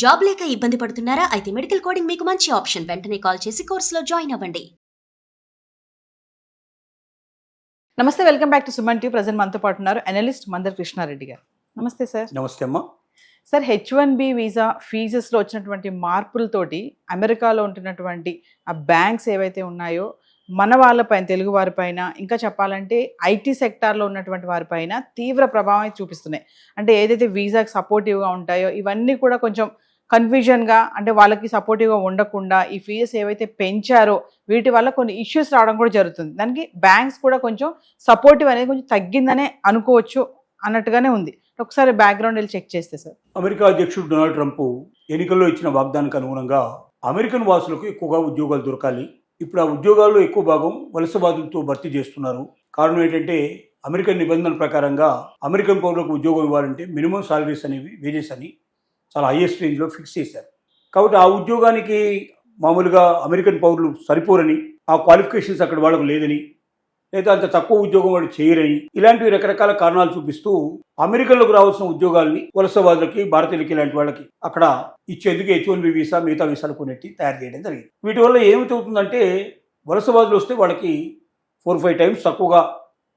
Job లేక ఇబ్బంది పడుతున్నారా? అయితే మెడికల్ కోడింగ్ మీకు మంచి ఆప్షన్. వెంటనే కాల్ చేసి కోర్సులో జాయిన్ అవ్వండి. నమస్తే, welcome back to Suman TV. Present మనతో పాటు ఉన్నారు అనలిస్ట్ మందర్ కృష్ణారెడ్డి గారు. నమస్తే సార్. నమస్తే అమ్మా. సార్, H1B వీసా ఫీజెస్లో వచ్చినటువంటి మార్పులతోటి అమెరికాలో ఉంటున్నటువంటి ఆ బ్యాంక్స్ ఏవైతే ఉన్నాయో మన వాళ్ళపైన, తెలుగు వారిపైన, ఇంకా చెప్పాలంటే ఐటీ సెక్టార్లో ఉన్నటువంటి వారిపైన తీవ్ర ప్రభావం చూపిస్తున్నాయి. అంటే ఏదైతే వీసాకి సపోర్టివ్గా ఉంటాయో ఇవన్నీ కూడా కొంచెం కన్ఫ్యూజన్గా, అంటే వాళ్ళకి సపోర్టివ్గా ఉండకుండా ఈ ఫీజెస్ ఏవైతే పెంచారో వీటి వల్ల కొన్ని ఇష్యూస్ రావడం కూడా జరుగుతుంది. దానికి బ్యాంక్స్ కూడా కొంచెం సపోర్టివ్ అనేది కొంచెం తగ్గిందనే అనుకోవచ్చు అన్నట్టుగానే ఉంది. ఒకసారి బ్యాక్గ్రౌండ్ వెళ్ళి చెక్ చేస్తే సార్. అమెరికా అధ్యక్షుడు డొనాల్డ్ ట్రంప్ ఎన్నికల్లో ఇచ్చిన వాగ్దానానికి అనుగుణంగా అమెరికన్ వాసులకు ఎక్కువగా ఉద్యోగాలు దొరకాలి. ఇప్పుడు ఆ ఉద్యోగాల్లో ఎక్కువ భాగం వలసవాదులతో భర్తీ చేస్తున్నారు. కారణం ఏంటంటే అమెరికన్ నిబంధనల ప్రకారంగా అమెరికన్ పౌరులకు ఉద్యోగం ఇవ్వాలంటే మినిమం సాలరీస్ అనేవి, వేజెస్ అని చాలా హైయెస్ట్ రేంజ్లో ఫిక్స్ చేశారు. కాబట్టి ఆ ఉద్యోగానికి మామూలుగా అమెరికన్ పౌరులు సరిపోరని, ఆ క్వాలిఫికేషన్స్ అక్కడ వాళ్ళకు లేదని, లేదా అంత తక్కువ ఉద్యోగం వాళ్ళు చేయరని, ఇలాంటివి రకరకాల కారణాలు చూపిస్తూ అమెరికన్లకు రావాల్సిన ఉద్యోగాల్ని వలసవాదులకి, భారతీయులకి, ఇలాంటి వాళ్ళకి అక్కడ ఇచ్చేందుకు H1B వీసా, మిగతా వీసాలు కొన్నిటి తయారు చేయడం జరిగింది. వీటి వల్ల ఏమిటవుతుందంటే వలసవాదులు వస్తే వాళ్ళకి 4-5 టైమ్స్ తక్కువగా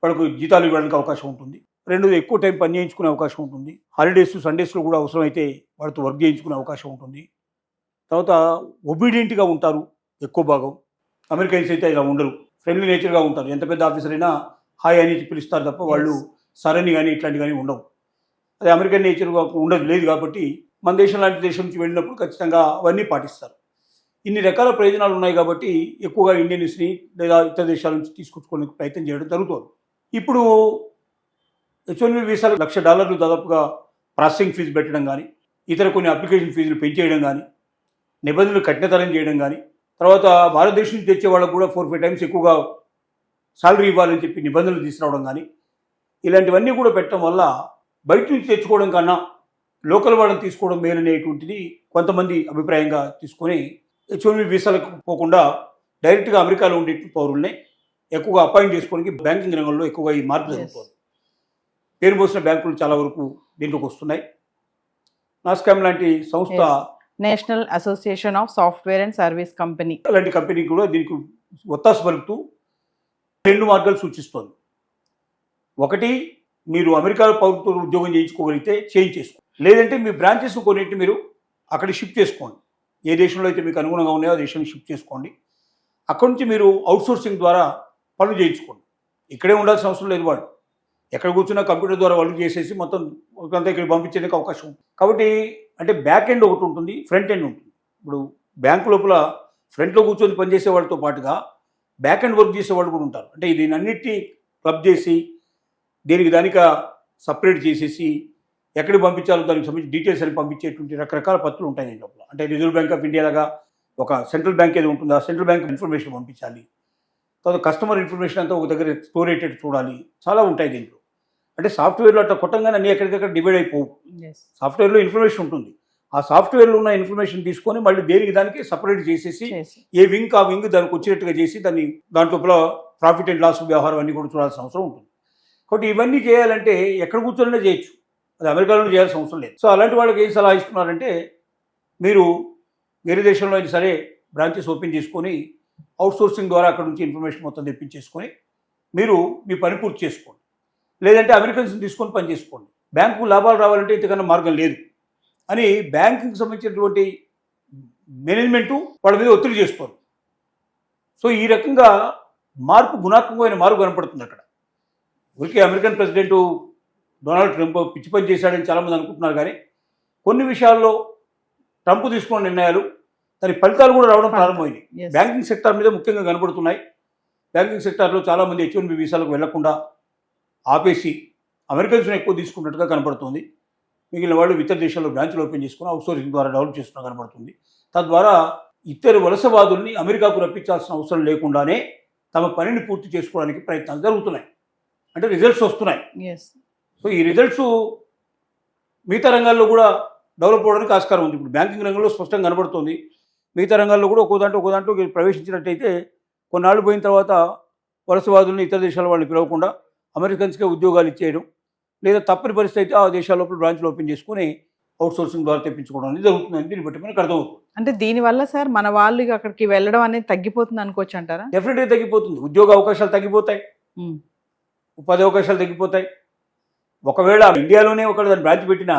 వాళ్ళకు జీతాలు ఇవ్వడానికి అవకాశం ఉంటుంది. రెండోది, ఎక్కువ టైం పని చేయించుకునే అవకాశం ఉంటుంది. హాలిడేస్, సండేస్లో కూడా అవసరమైతే వాళ్ళతో వర్క్ చేయించుకునే అవకాశం ఉంటుంది. తర్వాత ఒబీడియంట్గా ఉంటారు ఎక్కువ భాగం. అమెరికన్స్ అయితే ఇలా ఉండరు, ఫ్రెండ్లీ నేచర్గా ఉంటారు. ఎంత పెద్ద ఆఫీసర్ అయినా హాయ్ అని పిలుస్తారు తప్ప వాళ్ళు సరని కానీ ఇట్లాంటి కానీ ఉండవు. అది అమెరికన్ నేచర్గా ఉండదు, లేదు. కాబట్టి మన దేశం లాంటి దేశం నుంచి వెళ్ళినప్పుడు ఖచ్చితంగా అవన్నీ పాటిస్తారు. ఇన్ని రకాల ప్రయోజనాలు ఉన్నాయి కాబట్టి ఎక్కువగా ఇండియన్స్ని లేదా ఇతర దేశాల నుంచి తీసుకొచ్చుకోవడానికి ప్రయత్నం చేయడం జరుగుతుంది. ఇప్పుడు H1B వీసాలు $1,00,000 దాదాపుగా ప్రాసెసింగ్ ఫీజు పెట్టడం కానీ, ఇతర కొన్ని అప్లికేషన్ ఫీజులు పెంచేయడం కానీ, నిబంధనలు కఠినతరం చేయడం కానీ, తర్వాత భారతదేశం నుంచి తెచ్చే వాళ్ళకు కూడా 4-5 టైమ్స్ ఎక్కువగా సాలరీ ఇవ్వాలని చెప్పి నిబంధనలు తీసుకురావడం కానీ, ఇలాంటివన్నీ కూడా పెట్టడం వల్ల బయట నుంచి తెచ్చుకోవడం కన్నా లోకల్ వాళ్ళని తీసుకోవడం మేలనేటువంటిది కొంతమంది అభిప్రాయంగా తీసుకొని H1B వీసాలకు పోకుండా డైరెక్ట్గా అమెరికాలో ఉండే పౌరుల్ని ఎక్కువగా అపాయింట్ చేసుకోవడానికి బ్యాంకింగ్ రంగంలో ఎక్కువగా ఈ మార్పు జరుగుతుంది. పేరు పోసిన బ్యాంకులు చాలా వరకు దీంట్లోకి వస్తున్నాయి. నాస్కామ్ లాంటి సంస్థ, national association of software and service company, అలాంటి కంపెనీ కూడా దీనికి ఒత్తాసు పలుకుతూ 2 మార్గాలు సూచిస్తోంది. ఒకటి, మీరు అమెరికా పౌరులతో ఉద్యోగం చేయించుకోగలిగితే చేంజ్ చేసుకోండి, లేదంటే మీ బ్రాంచెస్ కొన్నింటిని మీరు అక్కడ షిఫ్ట్ చేసుకోండి. ఏ దేశంలో అయితే మీకు అనుగుణంగా ఉన్నాయో ఆ దేశాన్ని షిఫ్ట్ చేసుకోండి. అక్కడి నుంచి మీరు అవుట్సోర్సింగ్ ద్వారా పనులు చేయించుకోండి. ఇక్కడే ఉండాల్సిన అవసరం లేదు. వాళ్ళు ఎక్కడ కూర్చున్నా కంప్యూటర్ ద్వారా వాళ్ళు చేసేసి మొత్తం అంతా ఇక్కడ పంపించేందుకు అవకాశం ఉంటుంది. కాబట్టి అంటే బ్యాక్ ఎండ్ ఒకటి ఉంటుంది, ఫ్రంట్ ఎండ్ ఉంటుంది. ఇప్పుడు బ్యాంకు లోపల ఫ్రంట్లో కూర్చొని పనిచేసే వాళ్ళతో పాటుగా బ్యాక్ ఎండ్ వర్క్ చేసే వాళ్ళు కూడా ఉంటారు. అంటే దీని అన్నిటినీ క్లబ్ చేసి దేనికి దానిక సపరేట్ చేసేసి ఎక్కడికి పంపించాలో దానికి సంబంధించి డీటెయిల్స్ అని పంపించేటువంటి రకరకాల పత్రులు ఉంటాయి దీని లోపల. అంటే రిజర్వ్ బ్యాంక్ ఆఫ్ ఇండియా లాగా ఒక సెంట్రల్ బ్యాంక్ ఏది ఉంటుందో ఆ సెంట్రల్ బ్యాంక్ ఇన్ఫర్మేషన్ పంపించాలి. తర్వాత కస్టమర్ ఇన్ఫర్మేషన్ అంతా ఒక దగ్గర స్టోర్ అయ్యేటట్టు చూడాలి. చాలా ఉంటాయి దీంట్లో. అంటే సాఫ్ట్వేర్లో అట్లా కొట్టంగానే అన్ని ఎక్కడికక్కడ డివైడ్ అయిపోవు. సాఫ్ట్వేర్లో ఇన్ఫర్మేషన్ ఉంటుంది. ఆ సాఫ్ట్వేర్లో ఉన్న ఇన్ఫర్మేషన్ తీసుకొని మళ్ళీ దేనికి దానికి సపరేట్ చేసేసి ఏ వింగ్ ఆ వింగ్ దానికి వచ్చినట్టుగా చేసి దాంట్లో ప్రాఫిట్ అండ్ లాస్ వ్యవహారం అన్నీ కూడా చూడాల్సిన అవసరం ఉంటుంది. కాబట్టి ఇవన్నీ చేయాలంటే ఎక్కడ కూర్చొని చేయొచ్చు, అది అమెరికాలో చేయాల్సిన అవసరం లేదు. సో అలాంటి వాళ్ళకి ఏం సలహా ఇస్తున్నారంటే, మీరు వేరే దేశంలో అయినా సరే బ్రాంచెస్ ఓపెన్ చేసుకొని అవుట్సోర్సింగ్ ద్వారా అక్కడ నుంచి ఇన్ఫర్మేషన్ మొత్తం తెప్పించేసుకొని మీరు మీ పని పూర్తి చేసుకోండి. లేదంటే అమెరికన్స్ని తీసుకొని పని చేసుకోండి. బ్యాంకు లాభాలు రావాలంటే ఇంతకన్నా మార్గం లేదు అని బ్యాంకింగ్కి సంబంధించినటువంటి మేనేజ్మెంటు వాళ్ళ మీద ఒత్తిడి చేస్తారు. సో ఈ రకంగా మార్పు, గుణాత్మకమైన మార్పు కనపడుతుంది అక్కడ. ఊరికే అమెరికన్ ప్రెసిడెంట్ డొనాల్డ్ ట్రంప్ పిచ్చి పని చేశాడని చాలామంది అనుకుంటున్నారు. కానీ కొన్ని విషయాల్లో ట్రంప్ తీసుకున్న నిర్ణయాలు దాని ఫలితాలు కూడా రావడం ప్రారంభమైంది. బ్యాంకింగ్ సెక్టార్ మీద ముఖ్యంగా కనబడుతున్నాయి. బ్యాంకింగ్ సెక్టార్లో చాలామంది H1B వీసాలకు వెళ్లకుండా ఆపేసి అమెరికన్స్ని ఎక్కువ తీసుకున్నట్టుగా కనబడుతుంది. మిగిలిన వాళ్ళు ఇతర దేశాల్లో బ్రాంచ్లు ఓపెన్ చేసుకుని అవుట్సోర్సింగ్ ద్వారా డెవలప్ చేస్తున్నా కనబడుతుంది. తద్వారా ఇతర వలసవాదుల్ని అమెరికాకు రప్పించాల్సిన అవసరం లేకుండానే తమ పనిని పూర్తి చేసుకోవడానికి ప్రయత్నాలు జరుగుతున్నాయి. అంటే రిజల్ట్స్ వస్తున్నాయి. సో ఈ రిజల్ట్స్ మిగతా రంగాల్లో కూడా డెవలప్ అవ్వడానికి ఆస్కారం ఉంది. ఇప్పుడు బ్యాంకింగ్ రంగంలో స్పష్టంగా కనబడుతుంది. మిగతా రంగాల్లో కూడా ఒక్కో దాంట్లో ప్రవేశించినట్టయితే కొన్నాళ్ళు పోయిన తర్వాత వలసవాదుల్ని ఇతర దేశాల వాళ్ళని పిలవకుండా అమెరికన్స్కే ఉద్యోగాలు ఇచ్చేయడం, లేదా తప్పని పరిస్థితి అయితే ఆ దేశాల లోపల బ్రాంచ్లు ఓపెన్ చేసుకుని అవుట్ సోర్సింగ్ ద్వారా తెప్పించుకోవడం అనేది జరుగుతుందని దీన్ని బట్టి మనకు అర్థమవుతుంది. అంటే దీనివల్ల సార్ మన వాళ్ళు ఇక అక్కడికి వెళ్ళడం అనేది తగ్గిపోతుంది అనుకోవచ్చు అంటారా? డెఫినెట్గా తగ్గిపోతుంది. ఉద్యోగ అవకాశాలు తగ్గిపోతాయి, ఉపాధి అవకాశాలు తగ్గిపోతాయి. ఒకవేళ ఇండియాలోనే ఒకవేళ దాన్ని బ్రాంచ్ పెట్టినా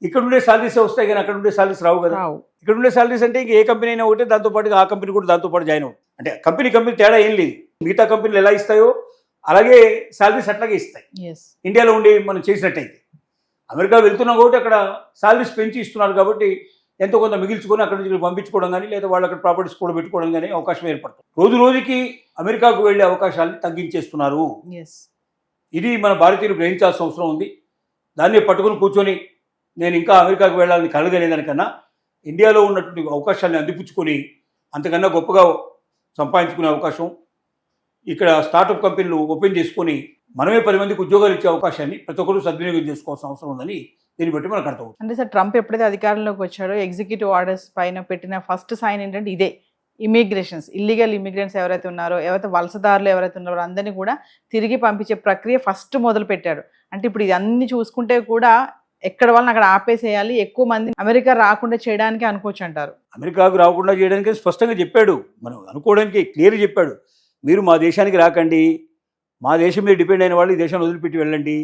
ఇక్కడ ఉండే సాలరీస్ వస్తాయి కానీ అక్కడ ఉండే సాలరీస్ రావు కదా. ఇక్కడ ఉండే సాలరీస్ అంటే ఇంక ఏ కంపెనీ అయినా ఒకటే, దాంతోపాటు ఆ కంపెనీ కూడా దాంతోపాటు జాయిన్ అవుతుంది. అంటే కంపెనీ తేడా ఏం లేదు. మిగతా కంపెనీలు ఎలా ఇస్తాయో అలాగే సాలరీస్ అట్లాగే ఇస్తాయి ఇండియాలో ఉండి మనం చేసినట్టయితే. అమెరికా వెళ్తున్నాం కాబట్టి అక్కడ సాలరీస్ పెంచి ఇస్తున్నారు కాబట్టి ఎంతో కొంత మిగిల్చుకొని అక్కడ నుంచి పంపించుకోవడం కానీ లేదా వాళ్ళు అక్కడ ప్రాపర్టీస్ కూడా పెట్టుకోవడం కానీ అవకాశం ఏర్పడుతుంది. రోజు రోజుకి అమెరికాకు వెళ్ళే అవకాశాలను తగ్గించేస్తున్నారు. ఇది మన భారతీయులు గ్రహించాల్సిన అవసరం ఉంది. దాన్ని పట్టుకుని కూర్చొని నేను ఇంకా అమెరికాకు వెళ్ళాలని కలగనేదానికన్నా ఇండియాలో ఉన్నటువంటి అవకాశాన్ని అందిపుచ్చుకొని అంతకన్నా గొప్పగా సంపాదించుకునే అవకాశం, ఇక్కడ స్టార్టప్ కంపెనీలు ఓపెన్ చేసుకొని మనమే 10 మందికి ఉద్యోగాలు ఇచ్చే అవకాశాన్ని ప్రతి ఒక్కరు సద్వినియోగం చేసుకోవాల్సిన అవసరం ఉందని దీన్ని బట్టి మనకు అర్థమవుతుంది. అంటే సార్ ట్రంప్ ఎప్పుడైతే అధికారంలోకి వచ్చాడో ఎగ్జిక్యూటివ్ ఆర్డర్స్ పైన పెట్టిన ఫస్ట్ సైన్ ఏంటంటే ఇదే, ఇమిగ్రేషన్స్, ఇల్లీగల్ ఇమిగ్రెంట్స్ ఎవరైతే ఉన్నారో, ఎవరైతే వలసదారులు ఎవరైతే ఉన్నారో అందరినీ కూడా తిరిగి పంపించే ప్రక్రియ ఫస్ట్ మొదలు పెట్టాడు. అంటే ఇప్పుడు ఇది అన్ని చూసుకుంటే కూడా ఎక్కడ వాళ్ళని అక్కడ ఆపేసేయాలి, ఎక్కువ మంది అమెరికా రాకుండా చేయడానికి అనుకోవచ్చు అంటారు. అమెరికాకు రాకుండా చేయడానికి స్పష్టంగా చెప్పాడు, మనం అనుకోవడానికి క్లియర్ చెప్పాడు. మీరు మా దేశానికి రాకండి, మా దేశం మీద డిపెండ్ అయిన వాళ్ళు ఈ దేశాన్ని వదిలిపెట్టి వెళ్ళండి,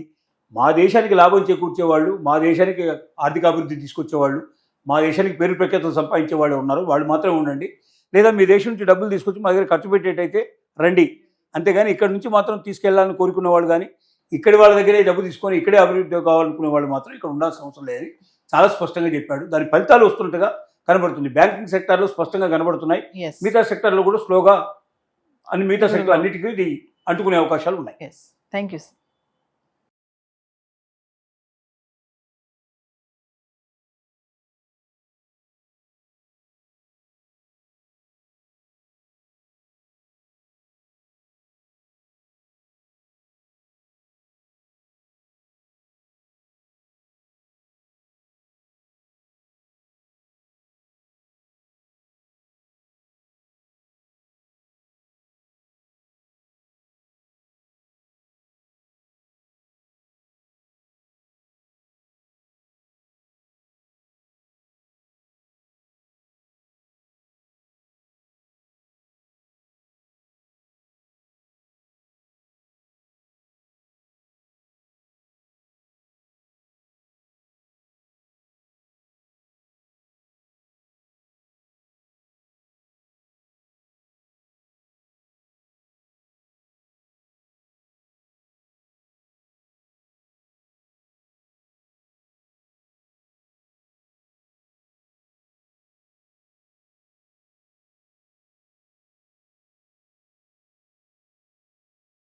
మా దేశానికి లాభం చేకూర్చేవాళ్ళు, మా దేశానికి ఆర్థికాభివృద్ధి తీసుకొచ్చేవాళ్ళు, మా దేశానికి పేరు ప్రఖ్యాతం సంపాదించే వాళ్ళు ఉన్నారు, వాళ్ళు మాత్రమే ఉండండి. లేదా మీ దేశం నుంచి డబ్బులు తీసుకొచ్చి మా దగ్గర ఖర్చు పెట్టేటైతే రండి. అంతేగాని ఇక్కడ నుంచి మాత్రం తీసుకెళ్లాలని కోరుకునే వాళ్ళు కానీ ఇక్కడి వాళ్ళ దగ్గరే డబ్బు తీసుకొని ఇక్కడే అభివృద్ధి కావాలనుకునే వాళ్ళు మాత్రం ఇక్కడ ఉండాల్సిన అవసరం లేదని చాలా స్పష్టంగా చెప్పాడు. దాని ఫలితాలు వస్తున్నట్టుగా కనబడుతుంది. బ్యాంకింగ్ సెక్టార్లో స్పష్టంగా కనబడుతున్నాయి. మిగతా సెక్టార్లో కూడా స్లోగా మిగతా సెక్టర్ అన్నిటికీ ఇది అంటుకునే అవకాశాలు ఉన్నాయి. Thank you.